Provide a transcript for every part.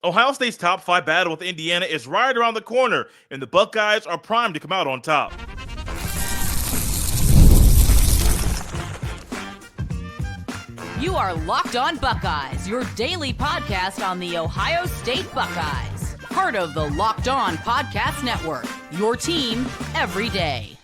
Ohio State's top 5 battle with Indiana is right around the corner, and the Buckeyes are primed to come out on top. You are Locked On Buckeyes, your daily podcast on the Ohio State Buckeyes. Part of the Locked On Podcast Network, your team every day.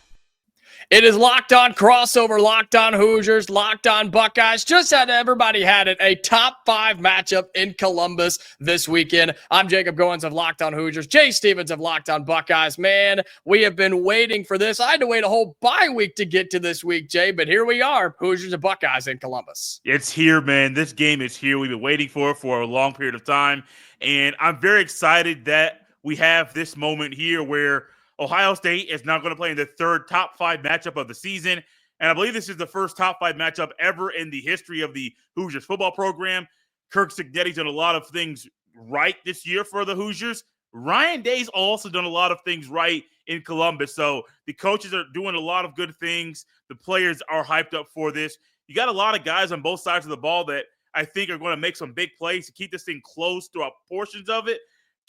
It is Locked On Crossover, Locked On Hoosiers, Locked On Buckeyes. Just had everybody had it, a top 5 matchup in Columbus this weekend. I'm Jacob Goins of Locked On Hoosiers, Jay Stevens of Locked On Buckeyes. Man, we have been waiting for this. I had to wait a whole bye week to get to this week, Jay, but here we are, Hoosiers and Buckeyes in Columbus. It's here, man. This game is here. We've been waiting for it for a long period of time, and I'm very excited that we have this moment here where Ohio State is now going to play in the third top 5 matchup of the season. And I believe this is the first top 5 matchup ever in the history of the Hoosiers football program. Kirk Cignetti's done a lot of things right this year for the Hoosiers. Ryan Day's also done a lot of things right in Columbus. So the coaches are doing a lot of good things. The players are hyped up for this. You got a lot of guys on both sides of the ball that I think are going to make some big plays to keep this thing close throughout portions of it.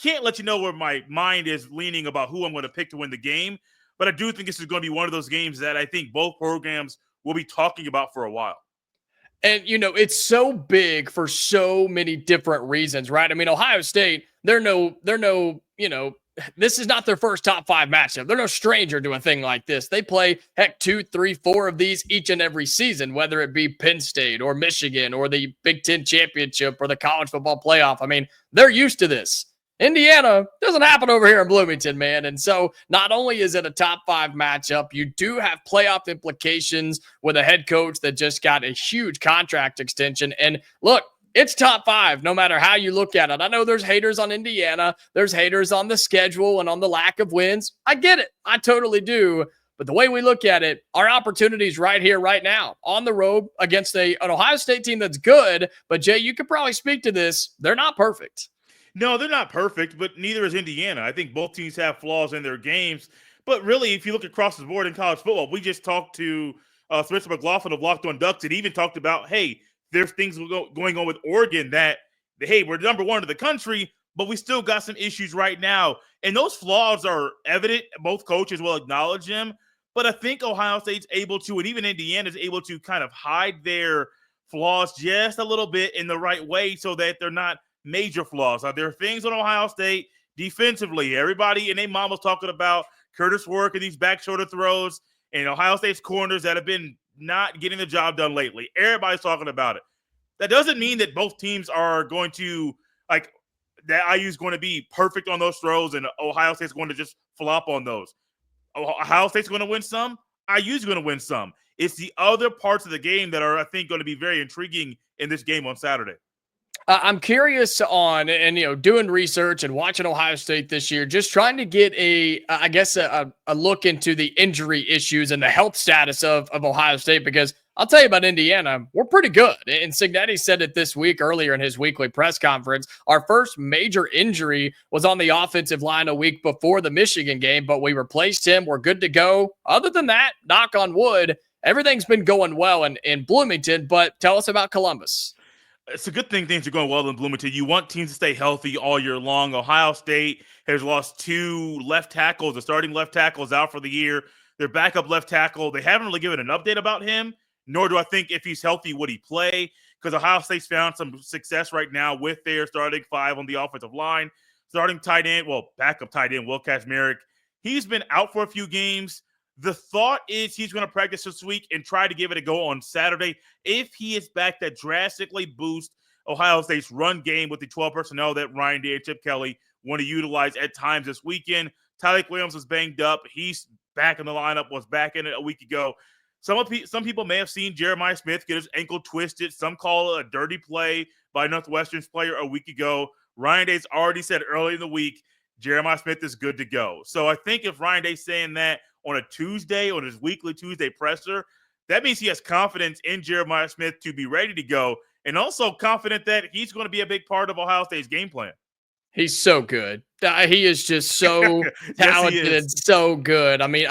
Can't let you know where my mind is leaning about who I'm going to pick to win the game, but I do think this is going to be one of those games that I think both programs will be talking about for a while. And, it's so big for so many different reasons, right? I mean, Ohio State, they're no, this is not their first top 5 matchup. They're no stranger to a thing like this. They play, 2, 3, 4 of these each and every season, whether it be Penn State or Michigan or the Big Ten Championship or the college football playoff. I mean, they're used to this. Indiana doesn't happen over here in Bloomington, man. And so not only is it a top 5 matchup, you do have playoff implications with a head coach that just got a huge contract extension. And look, it's top 5, no matter how you look at it. I know there's haters on Indiana. There's haters on the schedule and on the lack of wins. I get it. I totally do. But the way we look at it, our opportunities right here, right now, on the road against an Ohio State team that's good. But Jay, you could probably speak to this. They're not perfect. No, they're not perfect, but neither is Indiana. I think both teams have flaws in their games. But really, if you look across the board in college football, we just talked to Spencer McLaughlin of Locked On Ducks and even talked about, hey, there's things going on with Oregon that, hey, we're number 1 in the country, but we still got some issues right now. And those flaws are evident. Both coaches will acknowledge them. But I think Ohio State's able to, and even Indiana's able to kind of hide their flaws just a little bit in the right way so that they're not major flaws. There are things on Ohio State defensively. Everybody and their mom was talking about Curtis Work and these back shoulder throws and Ohio State's corners that have been not getting the job done lately. Everybody's talking about it. That doesn't mean that both teams are going to, like, that IU is going to be perfect on those throws and Ohio State's going to just flop on those. Ohio State's going to win some. IU's going to win some. It's the other parts of the game that are, I think, going to be very intriguing in this game on Saturday. I'm curious on, and doing research and watching Ohio State this year, just trying to get a look into the injury issues and the health status of Ohio State, because I'll tell you about Indiana, we're pretty good. And Cignetti said it this week earlier in his weekly press conference. Our first major injury was on the offensive line a week before the Michigan game, but we replaced him. We're good to go. Other than that, knock on wood, everything's been going well in Bloomington. But tell us about Columbus. It's a good thing things are going well in Bloomington. You want teams to stay healthy all year long. Ohio State has lost 2 left tackles. The starting left tackle is out for the year. Their backup left tackle, they haven't really given an update about him, nor do I think if he's healthy, would he play? Because Ohio State's found some success right now with their starting 5 on the offensive line. Starting tight end, backup tight end, Will Kazmarek. He's been out for a few games. The thought is he's going to practice this week and try to give it a go on Saturday. If he is back, that drastically boosts Ohio State's run game with the 12 personnel that Ryan Day and Chip Kelly want to utilize at times this weekend. Tyleik Williams was banged up. He's back in the lineup, was back in it a week ago. Some people may have seen Jeremiah Smith get his ankle twisted. Some call it a dirty play by Northwestern's player a week ago. Ryan Day's already said early in the week, Jeremiah Smith is good to go. So I think if Ryan Day's saying that on a Tuesday, on his weekly Tuesday presser, that means he has confidence in Jeremiah Smith to be ready to go, and also confident that he's going to be a big part of Ohio State's game plan. He's so good. He is just so talented and so good. I mean,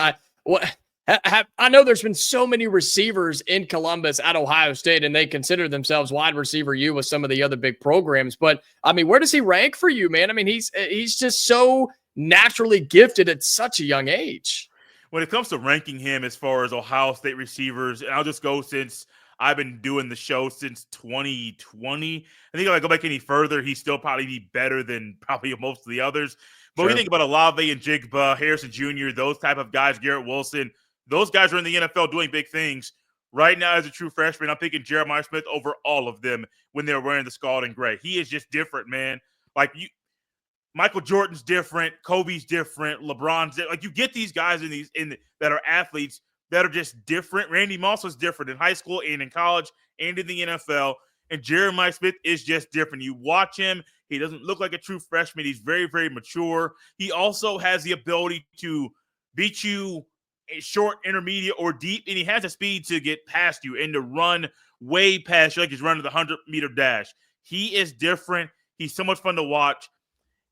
I know there's been so many receivers in Columbus at Ohio State, and they consider themselves wide receiver U with some of the other big programs. But I mean, where does he rank for you, man? I mean, he's just so naturally gifted at such a young age. When it comes to ranking him as far as Ohio State receivers, and I'll just go since I've been doing the show since 2020. I think if I go back any further, he's still probably be better than probably most of the others. But when you think about Olave and Jigba, Harrison Jr., those type of guys, Garrett Wilson, those guys are in the NFL doing big things. Right now, as a true freshman, I'm picking Jeremiah Smith over all of them when they're wearing the scarlet and gray. He is just different, man. Like Michael Jordan's different, Kobe's different, LeBron's like you get these guys that are athletes that are just different. Randy Moss was different in high school and in college and in the NFL. And Jeremiah Smith is just different. You watch him, he doesn't look like a true freshman. He's very, very mature. He also has the ability to beat you short, intermediate, or deep, and he has the speed to get past you and to run way past you like he's running the 100-meter dash. He is different. He's so much fun to watch.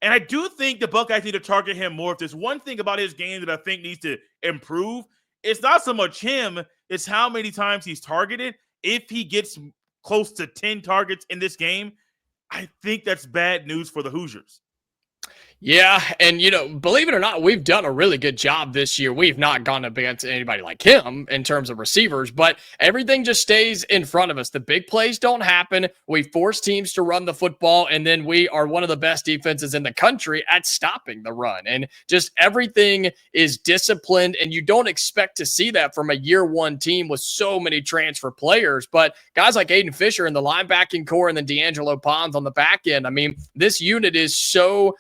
And I do think the Buckeyes need to target him more. If there's one thing about his game that I think needs to improve, it's not so much him, it's how many times he's targeted. If he gets close to 10 targets in this game, I think that's bad news for the Hoosiers. Yeah, and believe it or not, we've done a really good job this year. We've not gone up against anybody like him in terms of receivers, but everything just stays in front of us. The big plays don't happen. We force teams to run the football, and then we are one of the best defenses in the country at stopping the run. And just everything is disciplined, and you don't expect to see that from a year one team with so many transfer players. But guys like Aiden Fisher in the linebacking core and then D'Angelo Pons on the back end, I mean, this unit is so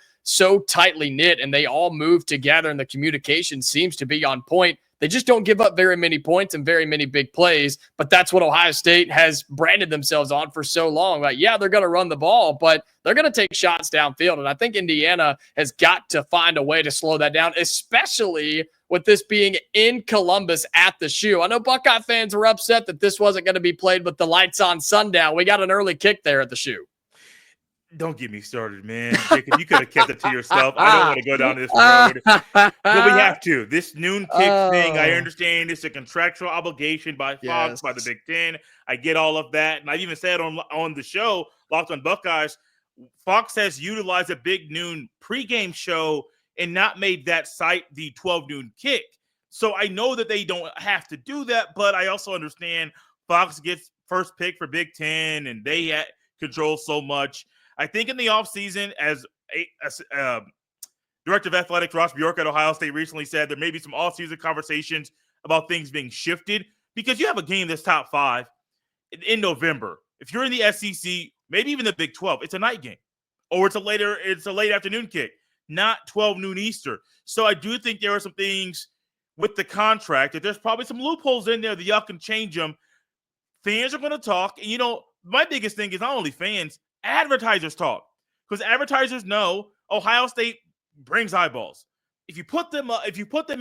tightly knit, and they all move together, and the communication seems to be on point. They just don't give up very many points and very many big plays, but that's what Ohio State has branded themselves on for so long. Like, yeah, they're going to run the ball, but they're going to take shots downfield, and I think Indiana has got to find a way to slow that down, especially with this being in Columbus at the Shoe. I know Buckeye fans were upset that this wasn't going to be played with the lights on sundown. We got an early kick there at the Shoe. Don't get me started, man. Jacob, you could have kept it to yourself. I don't want to go down this road. But we have to. This noon kick thing, I understand it's a contractual obligation by Fox, by the Big Ten. I get all of that. And I even said on the show, Locked on Buckeyes, Fox has utilized a big noon pregame show and not made that site the 12 noon kick. So I know that they don't have to do that, but I also understand Fox gets first pick for Big Ten, and they control so much. I think in the offseason, as Director of Athletics Ross Bjork at Ohio State recently said, there may be some offseason conversations about things being shifted because you have a game that's top 5 in November. If you're in the SEC, maybe even the Big 12, it's a night game. Or it's a late afternoon kick, not 12 noon Eastern. So I do think there are some things with the contract that there's probably some loopholes in there that y'all can change them. Fans are going to talk. And, my biggest thing is not only fans, advertisers talk, because advertisers know Ohio State brings eyeballs. If you put them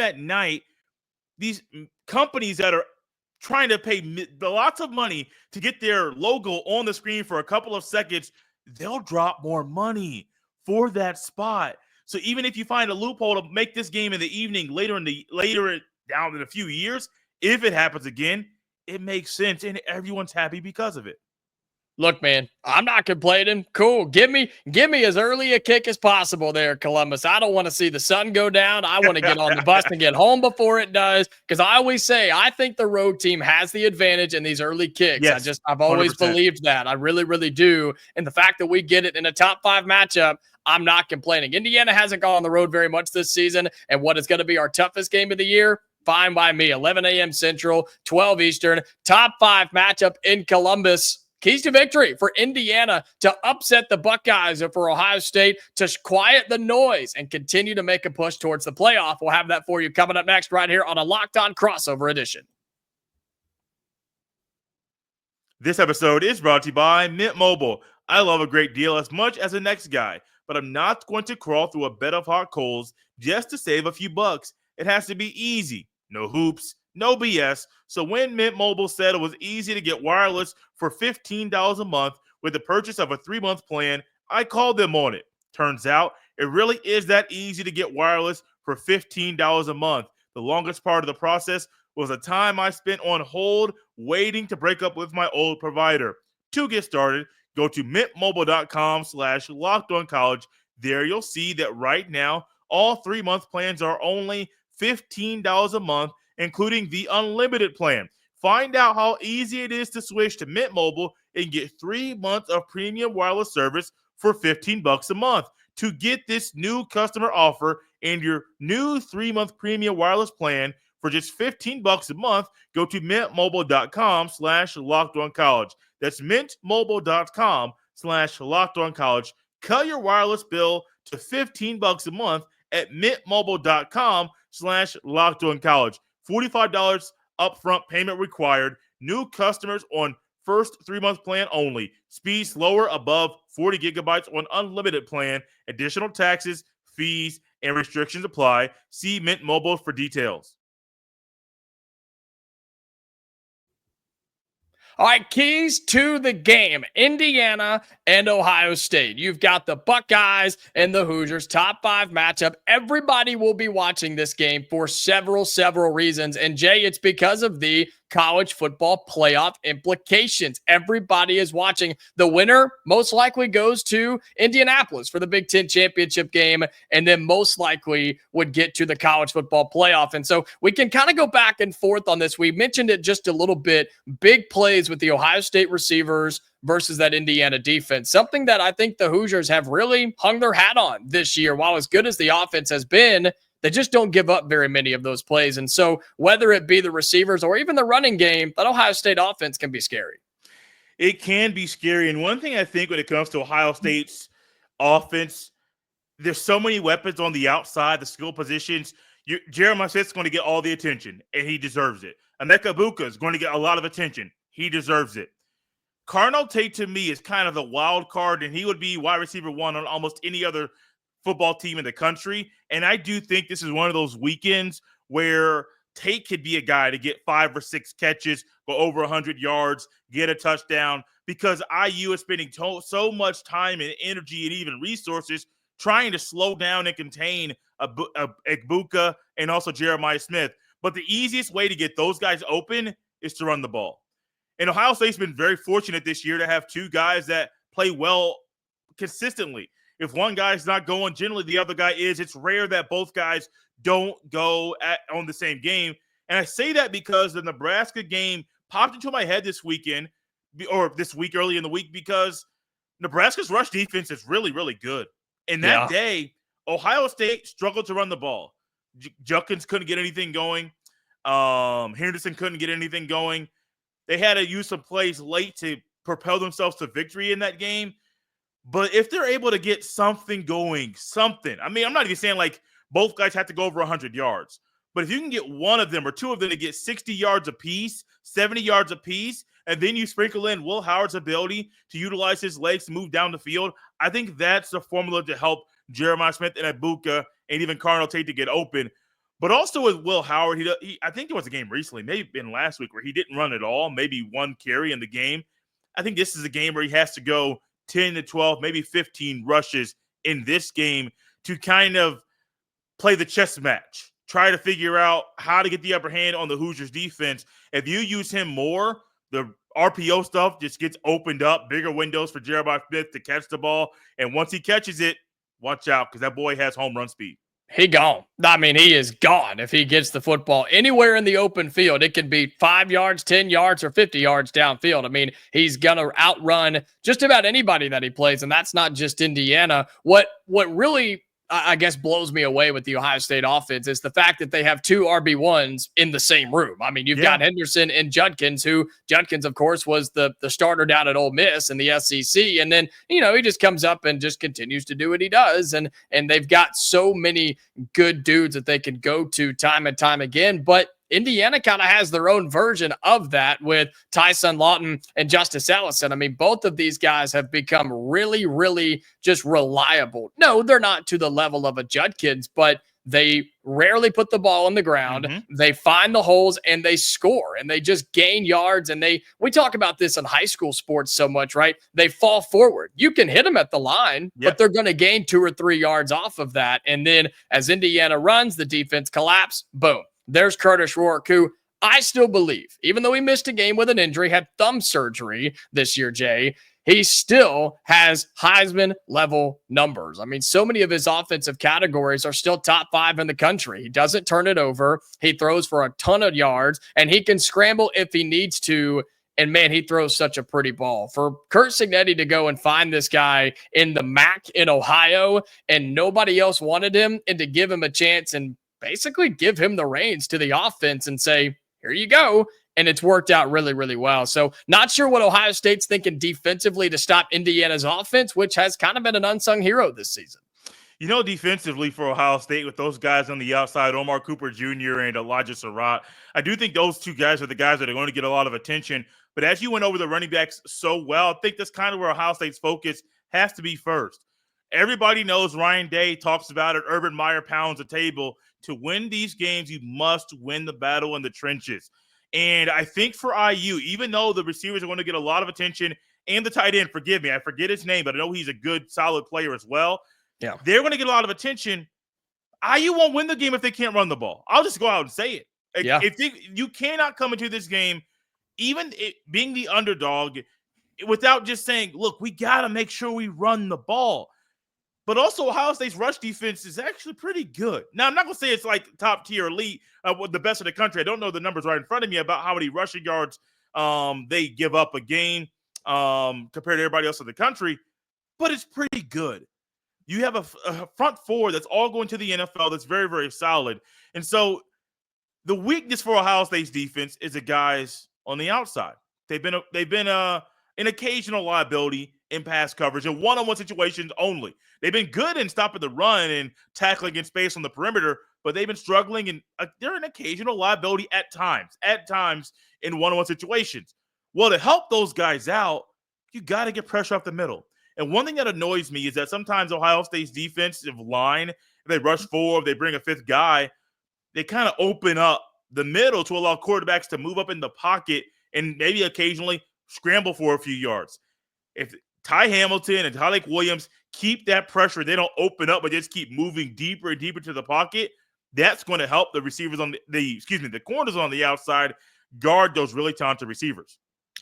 at night, these companies that are trying to pay lots of money to get their logo on the screen for a couple of seconds, they'll drop more money for that spot. So even if you find a loophole to make this game in the evening later down in a few years, if it happens again, it makes sense and everyone's happy because of it. Look, man, I'm not complaining. Cool. Give me as early a kick as possible there, Columbus. I don't want to see the sun go down. I want to get on the bus and get home before it does, because I always say I think the road team has the advantage in these early kicks. Yes, I've always 100%. believed that. I really, really do. And the fact that we get it in a top 5 matchup, I'm not complaining. Indiana hasn't gone on the road very much this season, and what is going to be our toughest game of the year? Fine by me. 11 a.m. Central, 12 Eastern, top 5 matchup in Columbus. Keys to victory for Indiana to upset the Buckeyes, and for Ohio State to quiet the noise and continue to make a push towards the playoff. We'll have that for you coming up next right here on a Locked On Crossover Edition. This episode is brought to you by Mint Mobile. I love a great deal as much as the next guy, but I'm not going to crawl through a bed of hot coals just to save a few bucks. It has to be easy. No hoops, no BS. So when Mint Mobile said it was easy to get wireless for $15 a month with the purchase of a 3-month plan, I called them on it. Turns out it really is that easy to get wireless for $15 a month. The longest part of the process was a time I spent on hold waiting to break up with my old provider. To get started, go to mintmobile.com/lockedoncollege. There you'll see that right now, all 3-month plans are only $15 a month, including the unlimited plan. Find out how easy it is to switch to Mint Mobile and get 3 months of premium wireless service for $15 a month. To get this new customer offer and your new 3-month premium wireless plan for just $15 a month, go to mintmobile.com/lockedoncollege. That's mintmobile.com/lockedoncollege. Cut your wireless bill to $15 a month at mintmobile.com/lockedoncollege. $45 upfront payment required. New customers on first 3-month plan only. Speed slower above 40 gigabytes on unlimited plan. Additional taxes, fees, and restrictions apply. See Mint Mobile for details. All right, keys to the game, Indiana and Ohio State. You've got the Buckeyes and the Hoosiers, top 5 matchup. Everybody will be watching this game for several reasons. And Jay, it's because of the college football playoff implications. Everybody is watching. The winner most likely goes to Indianapolis for the Big Ten championship game, and then most likely would get to the college football playoff. And so we can kind of go back and forth on this. We mentioned it just a little bit. Big plays with the Ohio State receivers versus that Indiana defense. Something that I think the Hoosiers have really hung their hat on this year. While as good as the offense has been, they just don't give up very many of those plays. And so whether it be the receivers or even the running game, that Ohio State offense can be scary. It can be scary. And one thing I think when it comes to Ohio State's offense, there's so many weapons on the outside, the skill positions. Jeremiah Smith's going to get all the attention, and he deserves it. Emeka Egbuka is going to get a lot of attention. He deserves it. Carnell Tate, to me, is kind of the wild card, and he would be wide receiver 1 on almost any other football team in the country. And I do think this is one of those weekends where Tate could be a guy to get 5 or 6 catches, go over 100 yards, get a touchdown, because IU is spending so much time and energy and even resources trying to slow down and contain Egbuka and also Jeremiah Smith. But the easiest way to get those guys open is to run the ball. And Ohio State's been very fortunate this year to have 2 guys that play well consistently. If one guy's not going, generally the other guy is. It's rare that both guys don't go on the same game. And I say that because the Nebraska game popped into my head this weekend, or this week early in the week, because Nebraska's rush defense is really, really good. And that day, Ohio State struggled to run the ball. Judkins couldn't get anything going. Henderson couldn't get anything going. They had to use some plays late to propel themselves to victory in that game. But if they're able to get something going, I mean, I'm not even saying like both guys have to go over 100 yards. But if you can get one of them or 2 of them to get 60 yards apiece, 70 yards apiece, and then you sprinkle in Will Howard's ability to utilize his legs to move down the field, I think that's the formula to help Jeremiah Smith and Egbuka and even Carnell Tate to get open. But also with Will Howard, I think there was a game recently, maybe in last week, where he didn't run at all, maybe 1 carry in the game. I think this is a game where he has to go 10 to 12, maybe 15 rushes in this game to kind of play the chess match, try to figure out how to get the upper hand on the Hoosiers defense. If you use him more, the RPO stuff just gets opened up, bigger windows for Jeremiah Smith to catch the ball. And once he catches it, watch out, because that boy has home run speed. He gone. I mean, he is gone if he gets the football anywhere in the open field. It can be 5 yards, 10 yards, or 50 yards downfield. I mean, he's going to outrun just about anybody that he plays, and that's not just Indiana. What really, I guess, blows me away with the Ohio State offense is the fact that they have 2 RB1s in the same room. I mean, you've got Henderson and Judkins, who Judkins, of course, was the starter down at Ole Miss in the SEC. And then, he just comes up and just continues to do what he does. And they've got so many good dudes that they can go to time and time again. But Indiana kind of has their own version of that with Tyson Lawton and Justice Ellison. I mean, both of these guys have become really, really just reliable. No, they're not to the level of a Judkins, but they rarely put the ball on the ground. Mm-hmm. They find the holes and they score, and they just gain yards. And we talk about this in high school sports so much, right? They fall forward. You can hit them at the line, but they're going to gain 2 or 3 yards off of that. And then as Indiana runs, the defense collapse, boom. There's Curtis Rourke, who I still believe, even though he missed a game with an injury, had thumb surgery this year, Jay, he still has Heisman level numbers. I mean, so many of his offensive categories are still top 5 in the country. He doesn't turn it over. He throws for a ton of yards, and he can scramble if he needs to. And man, he throws such a pretty ball. For Kirk Cignetti to go and find this guy in the MAC in Ohio, and nobody else wanted him, and to give him a chance and basically give him the reins to the offense and say, here you go. And it's worked out really, really well. So not sure what Ohio State's thinking defensively to stop Indiana's offense, which has kind of been an unsung hero this season. You know, defensively for Ohio State with those guys on the outside, Omar Cooper Jr. and Elijah Surratt, I do think those two guys are the guys that are going to get a lot of attention. But as you went over the running backs so well, I think that's kind of where Ohio State's focus has to be first. Everybody knows Ryan Day talks about it. Urban Meyer pounds the table. To win these games, you must win the battle in the trenches. And I think for IU, even though the receivers are going to get a lot of attention, and the tight end, forgive me, I forget his name, but I know he's a good, solid player as well. Yeah, they're going to get a lot of attention. IU won't win the game if they can't run the ball. I'll just go out and say it. Yeah. If you cannot come into this game, even being the underdog, without just saying, look, we got to make sure we run the ball. But also, Ohio State's rush defense is actually pretty good. Now, I'm not going to say it's like top tier elite, the best of the country. I don't know the numbers right in front of me about how many rushing yards they give up a game compared to everybody else in the country, but it's pretty good. You have a front four that's all going to the NFL that's very, very solid. And so the weakness for Ohio State's defense is the guys on the outside. They've been an occasional liability in pass coverage and one-on-one situations only. They've been good in stopping the run and tackling in space on the perimeter, but they've been struggling, and they're an occasional liability at times in one-on-one situations. Well, to help those guys out, you got to get pressure off the middle. And one thing that annoys me is that sometimes Ohio State's defensive line, if they rush forward, they bring a fifth guy, they kind of open up the middle to allow quarterbacks to move up in the pocket and maybe occasionally scramble for a few yards. If Ty Hamilton and Tyleik Williams keep that pressure, they don't open up but just keep moving deeper and deeper to the pocket, that's going to help the receivers on the corners on the outside guard those really talented receivers.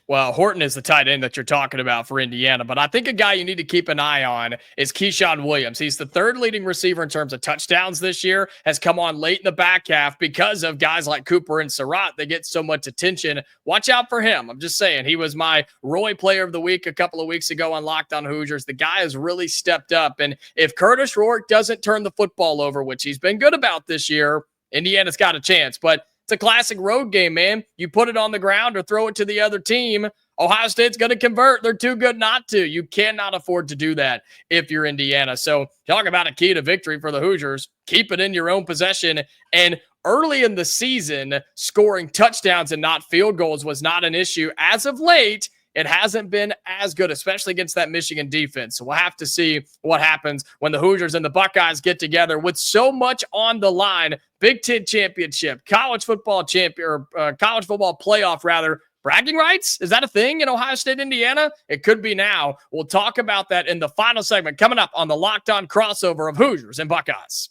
Well, Horton is the tight end that you're talking about for Indiana, but I think a guy you need to keep an eye on is Keyshawn Williams. He's the third leading receiver in terms of touchdowns this year, has come on late in the back half because of guys like Cooper and Surratt. They get so much attention. Watch out for him. I'm just saying, he was my Roy Player of the Week a couple of weeks ago on Locked On Hoosiers. The guy has really stepped up, and if Curtis Rourke doesn't turn the football over, which he's been good about this year, Indiana's got a chance, but it's a classic road game, man. You put it on the ground or throw it to the other team, Ohio State's going to convert. They're too good not to. You cannot afford to do that if you're Indiana. So talk about a key to victory for the Hoosiers. Keep it in your own possession. And early in the season, scoring touchdowns and not field goals was not an issue. As of late, it hasn't been as good, especially against that Michigan defense. So we'll have to see what happens when the Hoosiers and the Buckeyes get together with so much on the line. Big Ten championship, college football playoff, rather. Bragging rights? Is that a thing in Ohio State, Indiana? It could be now. We'll talk about that in the final segment coming up on the Locked On crossover of Hoosiers and Buckeyes.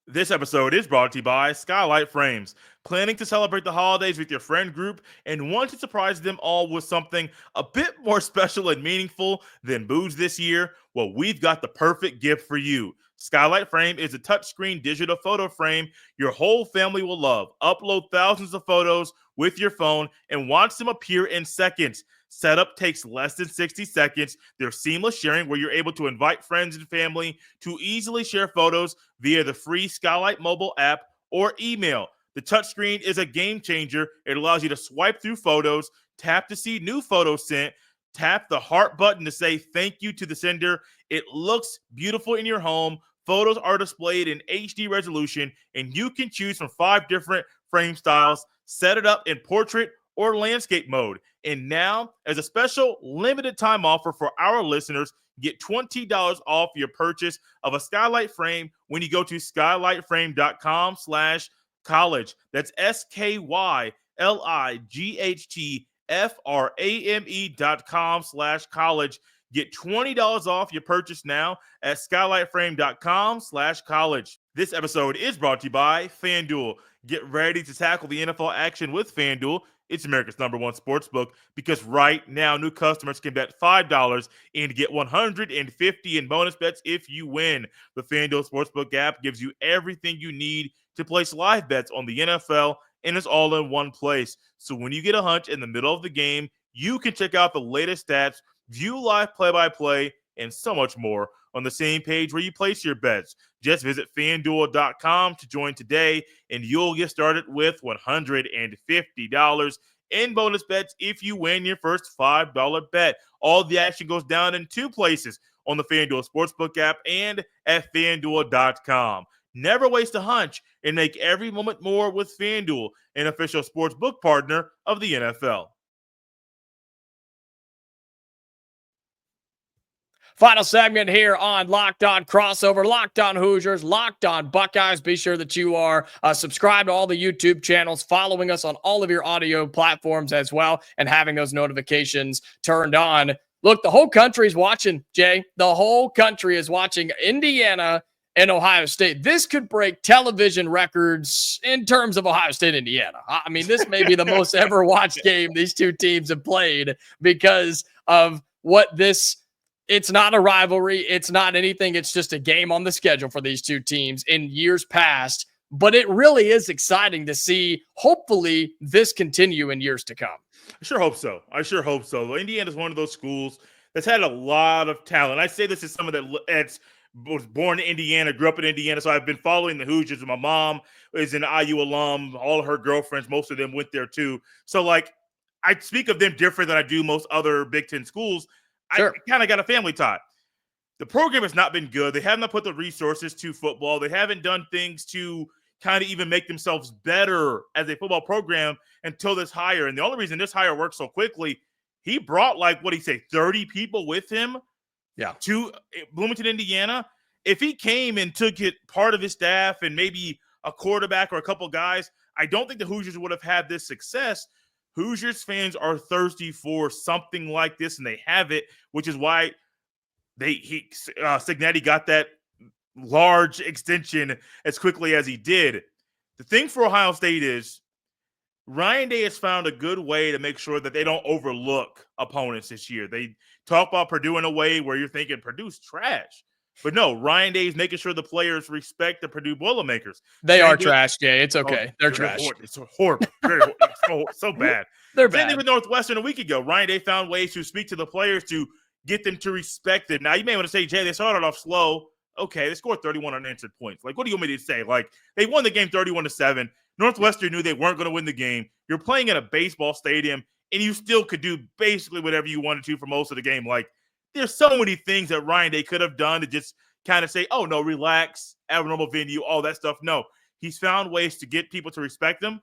This episode is brought to you by Skylight Frames. Planning to celebrate the holidays with your friend group and want to surprise them all with something a bit more special and meaningful than booze this year? Well, we've got the perfect gift for you. Skylight Frame is a touchscreen digital photo frame your whole family will love. Upload thousands of photos with your phone and watch them appear in seconds. Setup takes less than 60 seconds. There's seamless sharing where you're able to invite friends and family to easily share photos via the free Skylight mobile app or email. The touchscreen is a game changer. It allows you to swipe through photos, tap to see new photos sent, tap the heart button to say thank you to the sender. It looks beautiful in your home. Photos are displayed in HD resolution, and you can choose from 5 different frame styles. Set it up in portrait or landscape mode. And now, as a special limited time offer for our listeners, get $20 off your purchase of a Skylight frame when you go to skylightframe.com/college. That's SKYLIGHTFRAME.com/college. Get $20 off your purchase now at skylightframe.com/college. This episode is brought to you by FanDuel. Get ready to tackle the NFL action with FanDuel. It's America's #1 sportsbook because right now new customers can bet $5 and get $150 in bonus bets if you win. The FanDuel Sportsbook app gives you everything you need to place live bets on the NFL, and it's all in one place. So when you get a hunch in the middle of the game, you can check out the latest stats, view live play-by-play, and so much more on the same page where you place your bets. Just visit FanDuel.com to join today, and you'll get started with $150 in bonus bets if you win your first $5 bet. All the action goes down in two places, on the FanDuel Sportsbook app and at FanDuel.com. Never waste a hunch and make every moment more with FanDuel, an official sportsbook partner of the NFL. Final segment here on Locked On Crossover, Locked On Hoosiers, Locked On Buckeyes. Be sure that you are subscribed to all the YouTube channels, following us on all of your audio platforms as well, and having those notifications turned on. Look, the whole country is watching, Jay. The whole country is watching Indiana and Ohio State. This could break television records in terms of Ohio State, Indiana. I mean, this may be the most ever watched game these two teams have played because of what this. It's not a rivalry. It's not anything. It's just a game on the schedule for these two teams in years past. But it really is exciting to see, hopefully, this continue in years to come. I sure hope so. Indiana is one of those schools that's had a lot of talent. I say this as someone that was born in Indiana, grew up in Indiana, so I've been following the Hoosiers. My mom is an IU alum. All of her girlfriends, most of them went there too. So, like, I speak of them different than I do most other Big Ten schools. Sure. I kind of got a family tie. The program has not been good. They have not put the resources to football. They haven't done things to kind of even make themselves better as a football program until this hire. And the only reason this hire worked so quickly, he brought 30 people with him to Bloomington, Indiana. If he came and took it part of his staff and maybe a quarterback or a couple guys, I don't think the Hoosiers would have had this success. Hoosiers fans are thirsty for something like this, and they have it, which is why Cignetti got that large extension as quickly as he did. The thing for Ohio State is Ryan Day has found a good way to make sure that they don't overlook opponents this year. They talk about Purdue in a way where you're thinking Purdue's trash. But no, Ryan Day is making sure the players respect the Purdue Boilermakers. They are trash, Jay. It's okay. They're trash. It's horrible. so bad. They're bad. Same thing with Northwestern a week ago. Ryan Day found ways to speak to the players to get them to respect it. Now, you may want to say, Jay, they started off slow. Okay, they scored 31 unanswered points. Like, what do you want me to say? Like, they won the game 31-7. Northwestern knew they weren't going to win the game. You're playing in a baseball stadium, and you still could do basically whatever you wanted to for most of the game. Like, there's so many things that Ryan Day could have done to just kind of say, oh, no, relax, abnormal venue, all that stuff. No, he's found ways to get people to respect him.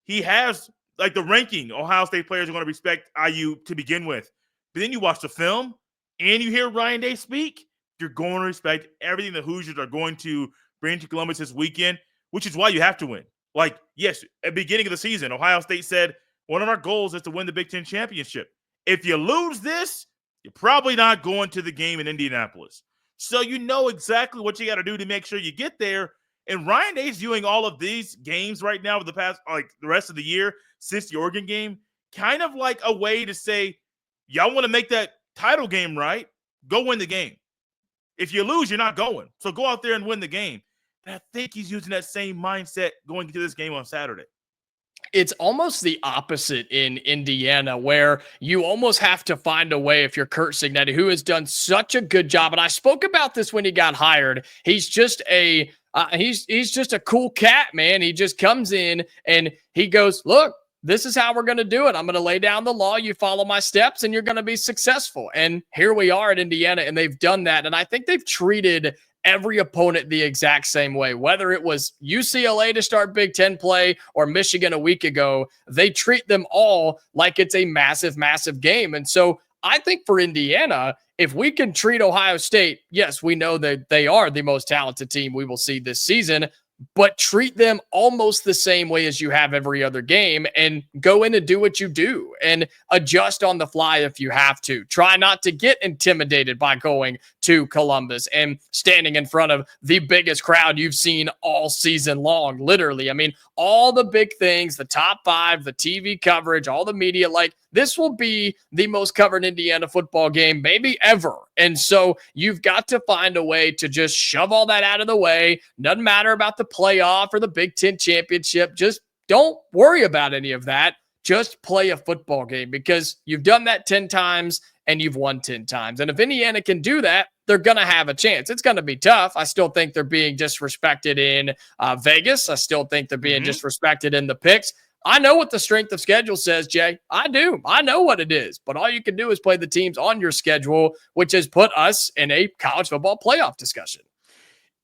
He has, like, the ranking. Ohio State players are going to respect IU to begin with. But then you watch the film and you hear Ryan Day speak, you're going to respect everything the Hoosiers are going to bring to Columbus this weekend, which is why you have to win. Like, yes, at the beginning of the season, Ohio State said, one of our goals is to win the Big Ten championship. If you lose this, you're probably not going to the game in Indianapolis. So you know exactly what you got to do to make sure you get there. And Ryan Day's viewing all of these games right now, the past, like the rest of the year, since the Oregon game, kind of like a way to say, y'all want to make that title game right? Go win the game. If you lose, you're not going. So go out there and win the game. And I think he's using that same mindset going into this game on Saturday. It's almost the opposite in Indiana, where you almost have to find a way, if you're Kirk Cignetti, who has done such a good job. And I spoke about this when he got hired. He's just he's just a cool cat, man. He just comes in and he goes, look, this is how we're going to do it. I'm going to lay down the law. You follow my steps and you're going to be successful. And here we are at Indiana, and they've done that. And I think they've treated every opponent the exact same way. Whether it was UCLA to start Big Ten play or Michigan a week ago, they treat them all like it's a massive, massive game. And so I think for Indiana, if we can treat Ohio State, yes, we know that they are the most talented team we will see this season, but treat them almost the same way as you have every other game and go in and do what you do and adjust on the fly if you have to. Try not to get intimidated by going to Columbus and standing in front of the biggest crowd you've seen all season long, literally. I mean, all the big things, the top 5, the TV coverage, all the media, like this will be the most covered Indiana football game maybe ever. And so you've got to find a way to just shove all that out of the way. Doesn't matter about the playoff or the Big Ten championship. Just don't worry about any of that. Just play a football game because you've done that 10 times and you've won 10 times. And if Indiana can do that, they're going to have a chance. It's going to be tough. I still think they're being disrespected in Vegas. I still think they're being disrespected in the picks. I know what the strength of schedule says, Jay. I do. I know what it is. But all you can do is play the teams on your schedule, which has put us in a college football playoff discussion.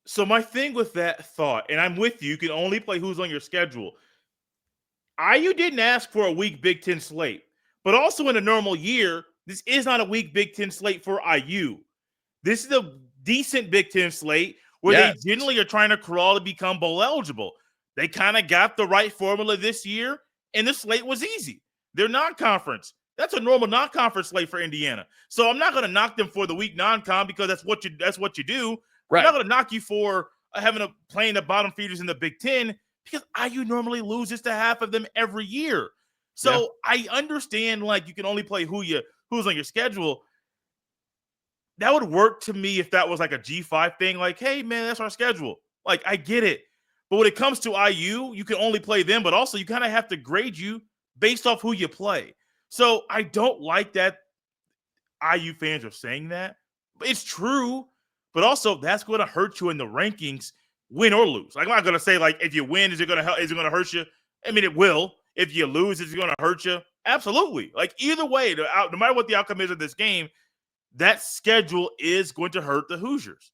So my thing with that thought, and I'm with you can only play who's on your schedule. IU didn't ask for a weak Big Ten slate. But also in a normal year, this is not a weak Big Ten slate for IU. This is a decent Big Ten slate where they generally are trying to crawl to become bowl eligible. They kind of got the right formula this year, and the slate was easy. They're non-conference. That's a normal non-conference slate for Indiana. So I'm not going to knock them for the weak non-con because that's what you do. Right. I'm not going to knock you for playing the bottom feeders in the Big Ten because IU normally loses to half of them every year. So I understand like you can only play who's on your schedule. That would work to me if that was like a G5 thing. Like, hey man, that's our schedule. Like I get it. But when it comes to IU, you can only play them, but also you kind of have to grade you based off who you play. So I don't like that IU fans are saying that. It's true, but also that's going to hurt you in the rankings, win or lose. Like, I'm not going to say, like, if you win, is it going to hurt you? I mean, it will. If you lose, is it going to hurt you? Absolutely. Like, either way, no matter what the outcome is of this game, that schedule is going to hurt the Hoosiers.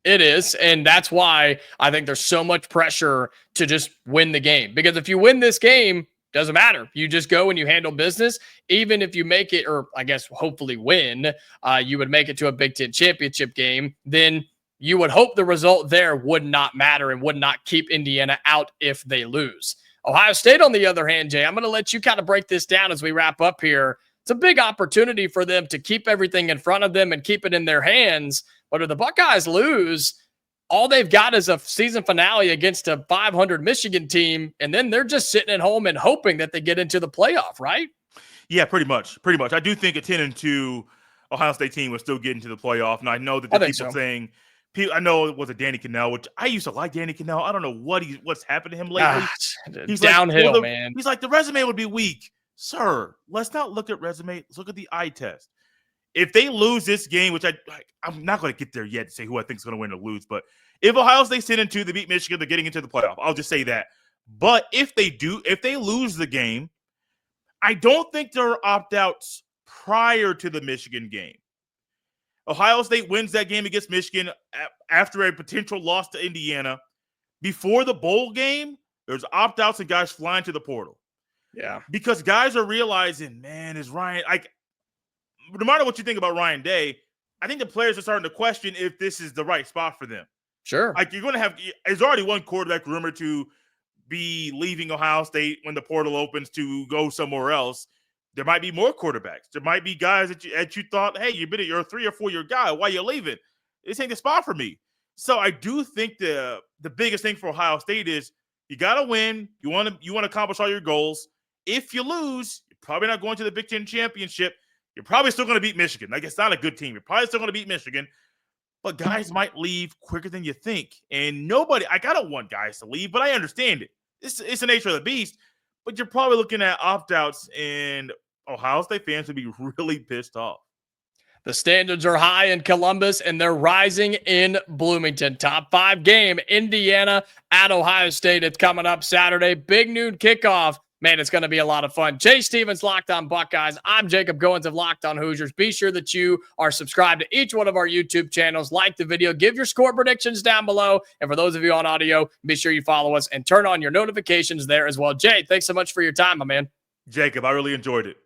It is, and that's why I think there's so much pressure to just win the game. Because if you win this game, doesn't matter. You just go and you handle business. Even if you make it, or I guess hopefully win, you would make it to a Big Ten championship game, then you would hope the result there would not matter and would not keep Indiana out if they lose. Ohio State, on the other hand, Jay, I'm going to let you kind of break this down as we wrap up here. It's a big opportunity for them to keep everything in front of them and keep it in their hands. But if the Buckeyes lose, all they've got is a season finale against a 500 Michigan team, and then they're just sitting at home and hoping that they get into the playoff, right? Yeah, pretty much. I do think a 10-2 Ohio State team will still get into the playoff. And I know that the people saying, I know it was a Danny Cannell, which I used to like Danny Cannell. I don't know what's happened to him lately. He's downhill, man. He's like, the resume would be weak. Sir, let's not look at resume. Let's look at the eye test. If they lose this game, which I'm not going to get there yet to say who I think is going to win or lose, but if Ohio State's 10-2, they beat Michigan, they're getting into the playoff. I'll just say that. But if they lose the game, I don't think there are opt-outs prior to the Michigan game. Ohio State wins that game against Michigan after a potential loss to Indiana. Before the bowl game, there's opt-outs and guys flying to the portal. Yeah. Because guys are realizing, man, is Ryan, no matter what you think about Ryan Day, I think the players are starting to question if this is the right spot for them. Sure. Like, you're going to there's already one quarterback rumored to be leaving Ohio State when the portal opens to go somewhere else. There might be more quarterbacks. There might be guys that you thought, hey, you're a 3 or 4 year guy. Why are you leaving? This ain't the spot for me. So I do think the biggest thing for Ohio State is you got to win. You want to accomplish all your goals. If you lose, you're probably not going to the Big Ten championship. You're probably still going to beat Michigan. Like, it's not a good team. You're probably still going to beat Michigan. But guys might leave quicker than you think. And I don't want guys to leave, but I understand it. It's the nature of the beast. But you're probably looking at opt-outs, and Ohio State fans would be really pissed off. The standards are high in Columbus, and they're rising in Bloomington. Top 5 game, Indiana at Ohio State. It's coming up Saturday. Big noon kickoff. Man, it's going to be a lot of fun. Jay Stevens, Locked On Buckeyes. I'm Jacob Goins of Locked On Hoosiers. Be sure that you are subscribed to each one of our YouTube channels. Like the video. Give your score predictions down below. And for those of you on audio, be sure you follow us and turn on your notifications there as well. Jay, thanks so much for your time, my man. Jacob, I really enjoyed it.